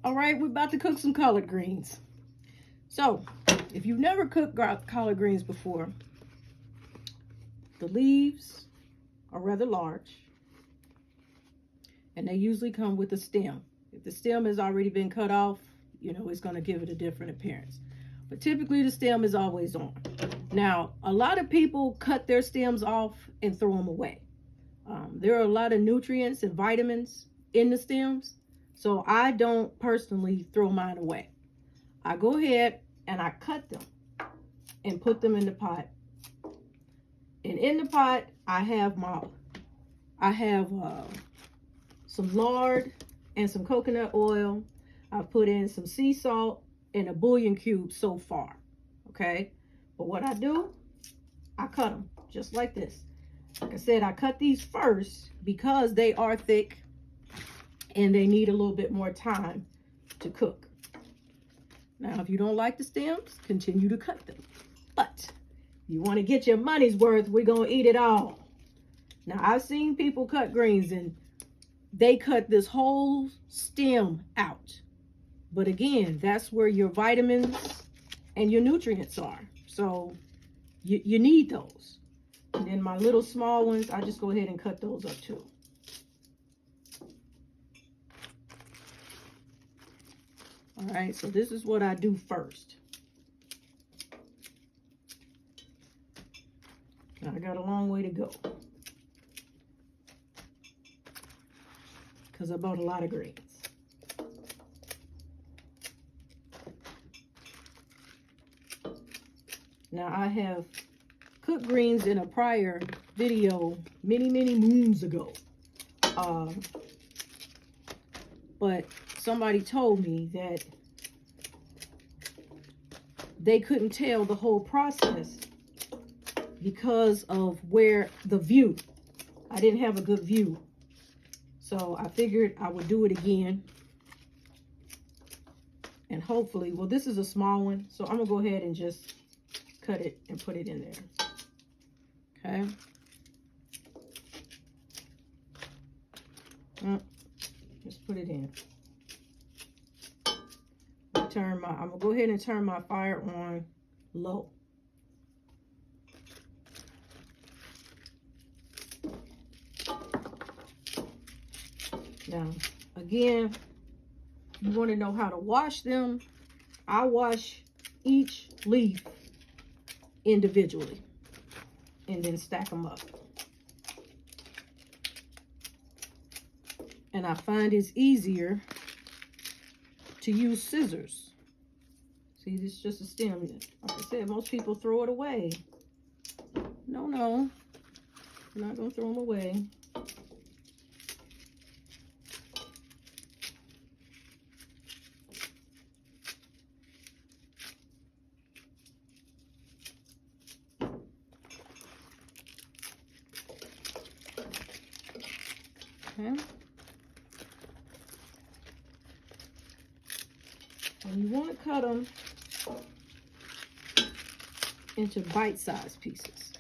All right, we're about to cook some collard greens. So, if you've never cooked collard greens before, the leaves are rather large, and they usually come with a stem. If the stem has already been cut off, you know, it's going to give it a different appearance. But typically the stem is always on. Now, a lot of people cut their stems off and throw them away. There are a lot of nutrients and vitamins in the stems, so I don't personally throw mine away. I go ahead and I cut them and put them in the pot. And in the pot, I have some lard and some coconut oil. I've put in some sea salt and a bouillon cube so far. Okay, but what I do, I cut them just like this. Like I said, I cut these first because they are thick and they need a little bit more time to cook. Now, if you don't like the stems, continue to cut them. But if you want to get your money's worth, we're going to eat it all. Now, I've seen people cut greens and they cut this whole stem out. But again, that's where your vitamins and your nutrients are. So you need those. And then my little small ones, I just go ahead and cut those up too. All right, so this is what I do first. Now I got a long way to go because I bought a lot of greens. Now I have cooked greens in a prior video many moons ago. But somebody told me that they couldn't tell the whole process because of where the view. I didn't have a good view. So I figured I would do it again. And hopefully, well, this is a small one, so I'm gonna go ahead and just cut it and put it in there. Okay. Just put it in. I'm gonna go ahead and turn my fire on low. Now, again, you want to know how to wash them. I wash each leaf individually and then stack them up. And I find it's easier to use scissors. See, this is just a stem. Like I said, most people throw it away. No, I'm not gonna throw them away. Okay. And you want to cut them into bite-sized pieces.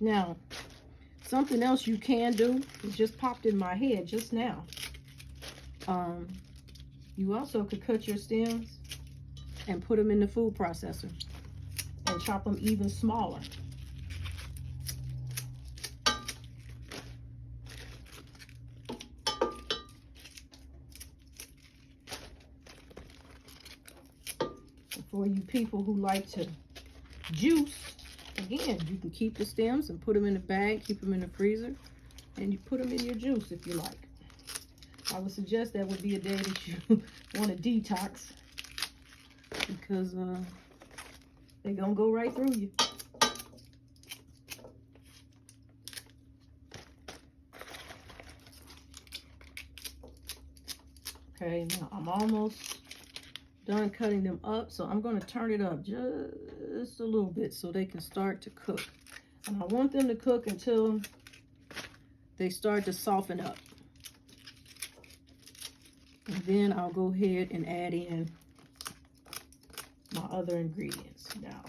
Now, something else you can do, it just popped in my head just now. You also could cut your stems and put them in the food processor and chop them even smaller. For you people who like to juice, again, you can keep the stems and put them in a bag, keep them in the freezer, and you put them in your juice if you like. I would suggest that would be a day that you want to detox because they're going to go right through you. Okay, now I'm almost done cutting them up, so I'm going to turn it up just a little bit so they can start to cook. And I want them to cook until they start to soften up. And then I'll go ahead and add in my other ingredients. Now,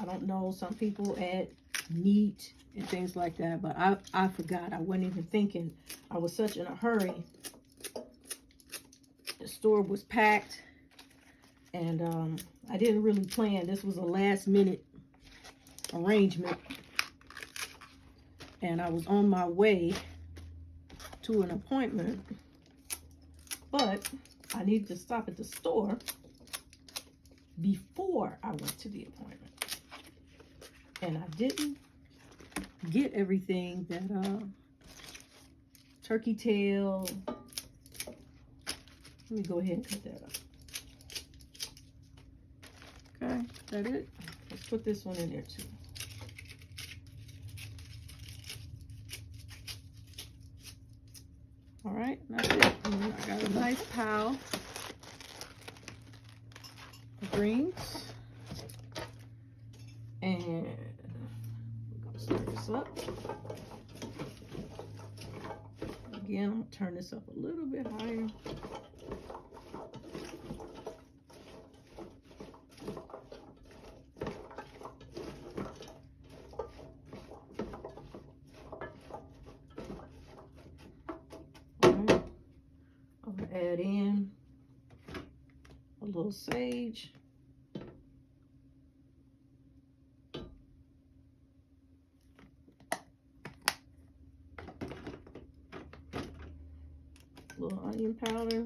I don't know, some people add meat and things like that, but I forgot. I wasn't even thinking. I was such in a hurry. The store was packed, and I didn't really plan. This was a last minute arrangement, and I was on my way to an appointment, but I needed to stop at the store before I went to the appointment, and I didn't get everything that turkey tail. Let me go ahead and cut that up. Okay, is that it? Let's put this one in there too. All right, that's it. And I got a nice pile of greens. And we're gonna stir this up. Again, I'm gonna turn this up a little bit higher. Add in a little sage, a little onion powder,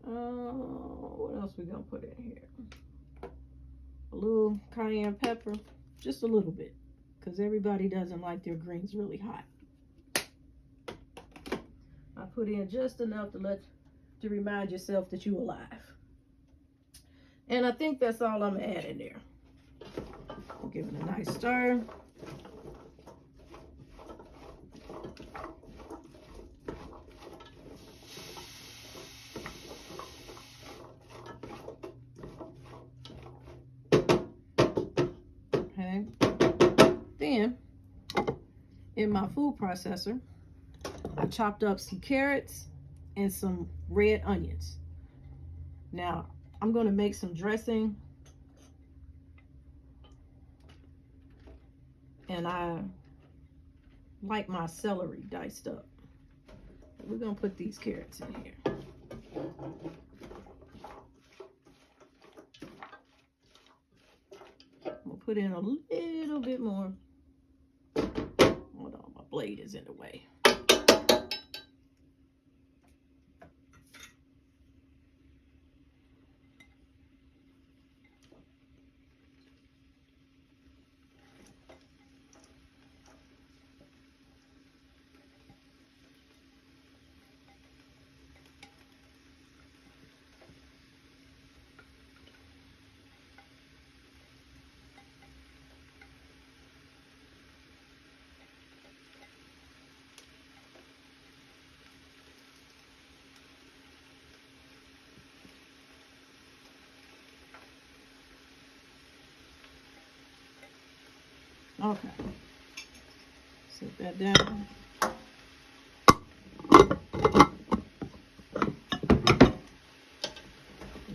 what else we gonna put in here? A little cayenne pepper, just a little bit, because everybody doesn't like their greens really hot. I put in just enough to remind yourself that you're alive. And I think that's all I'm adding there. I'll give it a nice stir. Okay. Then, in my food processor, I chopped up some carrots and some red onions. Now, I'm going to make some dressing. And I like my celery diced up. We're going to put these carrots in here. We'll put in a little bit more. Hold on, my blade is in the way. Okay, set that down.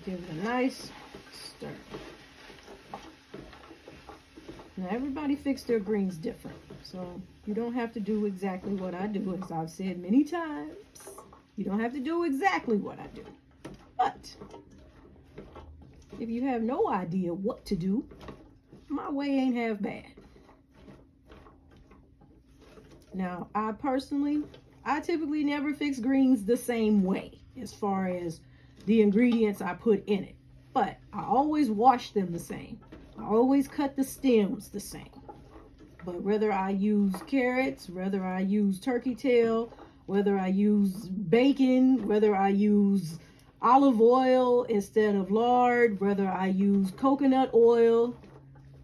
Give it a nice stir. Now everybody fix their greens different, so you don't have to do exactly what I do. As I've said many times, you don't have to do exactly what I do. But if you have no idea what to do, my way ain't half bad. Now, I typically never fix greens the same way as far as the ingredients I put in it. But I always wash them the same. I always cut the stems the same. But whether I use carrots, whether I use turkey tail, whether I use bacon, whether I use olive oil instead of lard, whether I use coconut oil,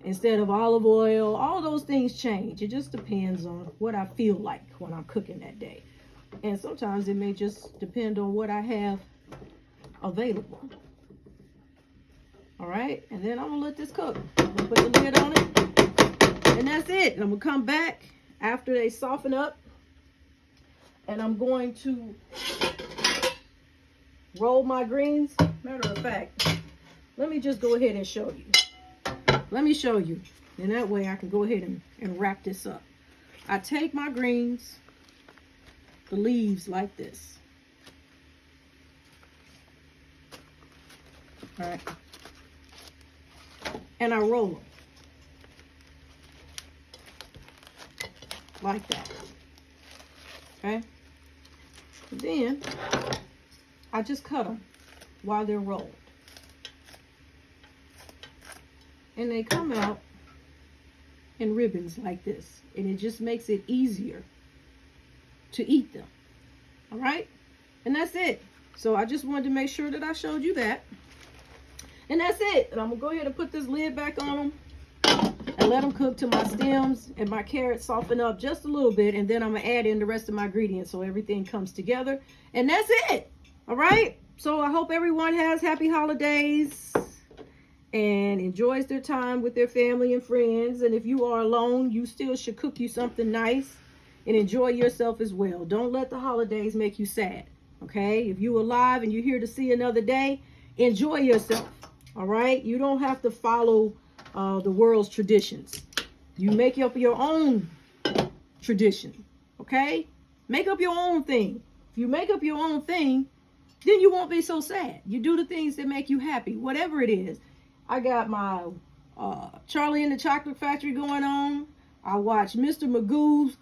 instead of olive oil. All those things change. It just depends on what I feel like when I'm cooking that day. And sometimes it may just depend on what I have available. All right, and then I'm gonna let this cook. I'm gonna put the lid on it, and that's it. And I'm gonna come back after they soften up, and I'm going to roll my greens. Matter of fact, let me just go ahead and show you. Let me show you, and that way I can go ahead and wrap this up. I take my greens, the leaves like this. All right. And I roll them. Like that. Okay. Then I just cut them while they're rolled. And they come out in ribbons like this. And it just makes it easier to eat them. All right? And that's it. So I just wanted to make sure that I showed you that. And that's it. And I'm going to go ahead and put this lid back on them and let them cook till my stems and my carrots soften up just a little bit. And then I'm going to add in the rest of my ingredients so everything comes together. And that's it. All right? So I hope everyone has happy holidays and enjoys their time with their family and friends. And if you are alone, you still should cook you something nice and enjoy yourself as well. Don't let the holidays make you sad. Okay? If you're alive and you're here to see another day, enjoy yourself. All right, you don't have to follow the world's traditions. You make up your own tradition. Okay, make up your own thing. If you make up your own thing, then you won't be so sad. You do the things that make you happy, whatever it is. I got my Charlie and the Chocolate Factory going on. I watched Mr. Magoo's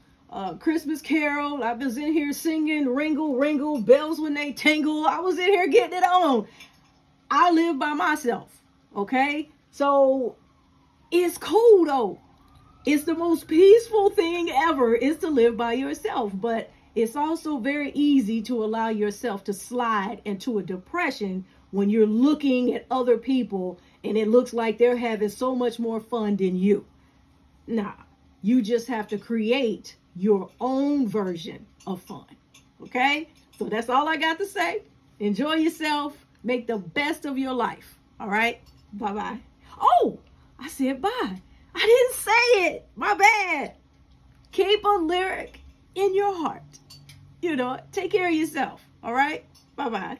Christmas Carol. I was in here singing Ringle, Ringle, bells when they tingle. I was in here getting it on. I live by myself, okay? So it's cool though. It's the most peaceful thing ever is to live by yourself. But it's also very easy to allow yourself to slide into a depression when you're looking at other people and it looks like they're having so much more fun than you. Nah, you just have to create your own version of fun, okay? So that's all I got to say. Enjoy yourself. Make the best of your life. All right? Bye-bye. Oh, I said bye. I didn't say it. My bad. Keep a lyric in your heart. You know, take care of yourself. All right? Bye-bye.